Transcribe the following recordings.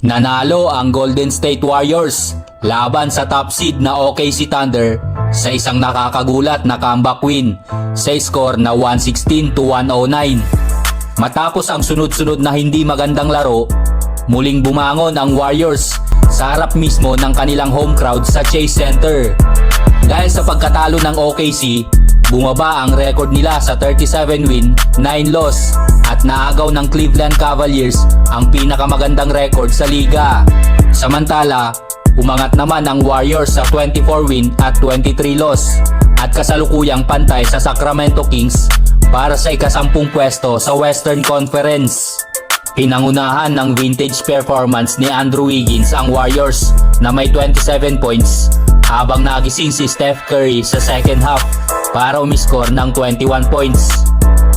Nanalo ang Golden State Warriors laban sa top seed na OKC Thunder sa isang nakakagulat na comeback win sa score na 116-109. Matapos ang sunod-sunod na hindi magandang laro, muling bumangon ang Warriors sa harap mismo ng kanilang home crowd sa Chase Center. Dahil sa pagkatalo ng OKC, bumaba ang record nila sa 37 win, 9 loss at naagaw ng Cleveland Cavaliers ang pinakamagandang record sa liga. Samantala, umangat naman ang Warriors sa 24 win at 23 loss at kasalukuyang pantay sa Sacramento Kings para sa ika-10 pwesto sa Western Conference. Pinangunahan ng vintage performance ni Andrew Wiggins ang Warriors na may 27 points habang nagising si Steph Curry sa second half para umiskor ng 21 points.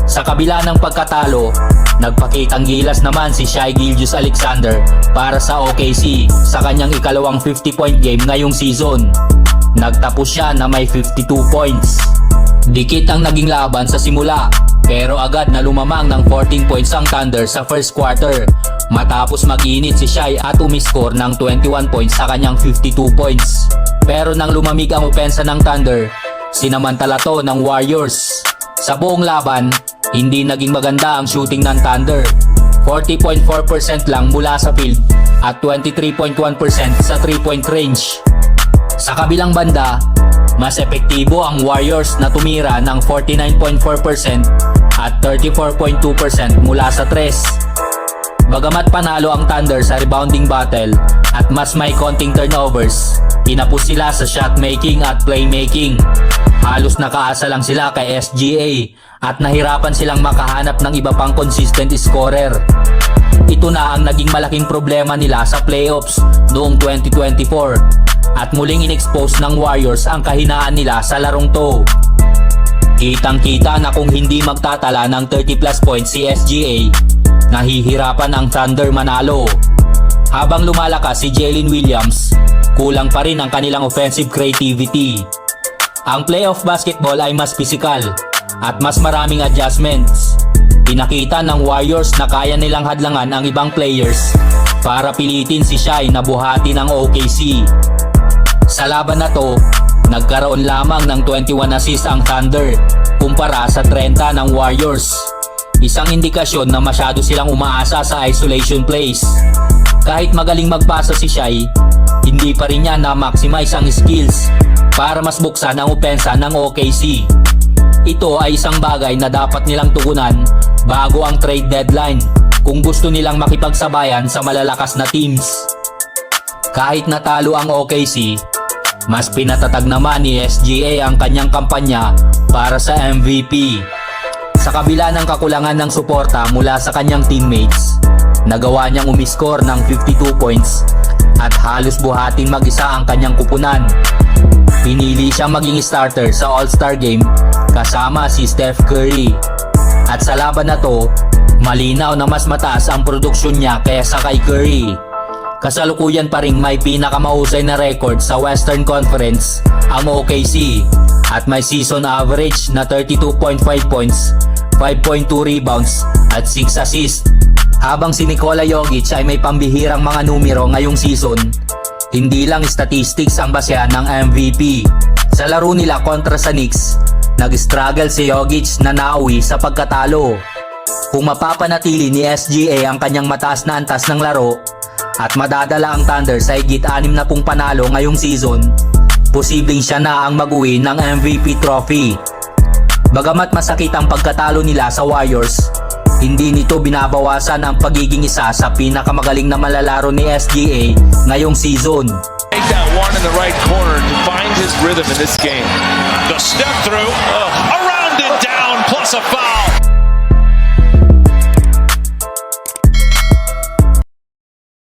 Sa kabila ng pagkatalo, nagpakitang gilas naman si Shai Gilgeous-Alexander para sa OKC sa kanyang ikalawang 50-point game ngayong season. Nagtapos siya na may 52 points. Dikit ang naging laban sa simula, pero agad na lumamang ng 14 points ang Thunder sa first quarter matapos mag-init si Shai at umiskor ng 21 points sa kanyang 52 points. Pero nang lumamig ang opensa ng Thunder, sinamantala to ng Warriors. Sa buong laban, hindi naging maganda ang shooting ng Thunder. 40.4% lang mula sa field at 23.1% sa 3-point range. Sa kabilang banda, mas epektibo ang Warriors na tumira ng 49.4% at 34.2% mula sa 3. Bagamat panalo ang Thunder sa rebounding battle at mas may konting turnovers, tinapos sila sa shot making at playmaking. Halos nakaasa lang sila kay SGA at nahirapan silang makahanap ng iba pang consistent scorer. Ito na ang naging malaking problema nila sa playoffs noong 2024 at muling inexpose ng Warriors ang kahinaan nila sa larong to. Kitang-kita na kung hindi magtatala ng 30 plus points si SGA, nahihirapan ang Thunder manalo. Habang lumalakas si Jalen Williams, kulang pa rin ang kanilang offensive creativity. Ang playoff basketball ay mas physical at mas maraming adjustments. Pinakita ng Warriors na kaya nilang hadlangan ang ibang players para pilitin si Shai na buhati ng OKC. Sa laban na to, nagkaroon lamang ng 21 assists ang Thunder kumpara sa 30 ng Warriors. Isang indikasyon na masyado silang umaasa sa isolation plays. Kahit magaling magpasa si Shai, hindi pa rin niya na-maximize ang skills para mas buksan ang opensa ng OKC. Ito ay isang bagay na dapat nilang tugunan bago ang trade deadline kung gusto nilang makipagsabayan sa malalakas na teams. Kahit natalo ang OKC, mas pinatatag naman ni SGA ang kanyang kampanya para sa MVP. Sa kabila ng kakulangan ng suporta mula sa kanyang teammates, nagawa niyang umiskor ng 52 points at halos buhatin mag-isa ang kanyang kupunan. Pinili siyang maging starter sa All-Star Game kasama si Steph Curry. At sa laban na to, malinaw na mas mataas ang produksyon niya kaysa kay Curry. Kasalukuyan pa ring may pinakamahusay na record sa Western Conference ang OKC at may season average na 32.5 points, 5.2 rebounds at 6 assists. Habang si Nikola Jokic ay may pambihirang mga numero ngayong season, hindi lang statistics ang basehan ng MVP. Sa laro nila kontra sa Knicks, nag-struggle si Jokic na nauwi sa pagkatalo. Kung mapapanatili ni SGA ang kanyang mataas na antas ng laro at madadala ang Thunder sa higit 60 panalo ngayong season, posibleng siya na ang mag-uwi ng MVP trophy. Bagamat masakit ang pagkatalo nila sa Warriors, hindi nito binabawasan ang pagiging isa sa pinakamagaling na malalaro ni SGA ngayong season. Take that one in the right corner to find his rhythm in this game. The step through, around and down, plus a foul.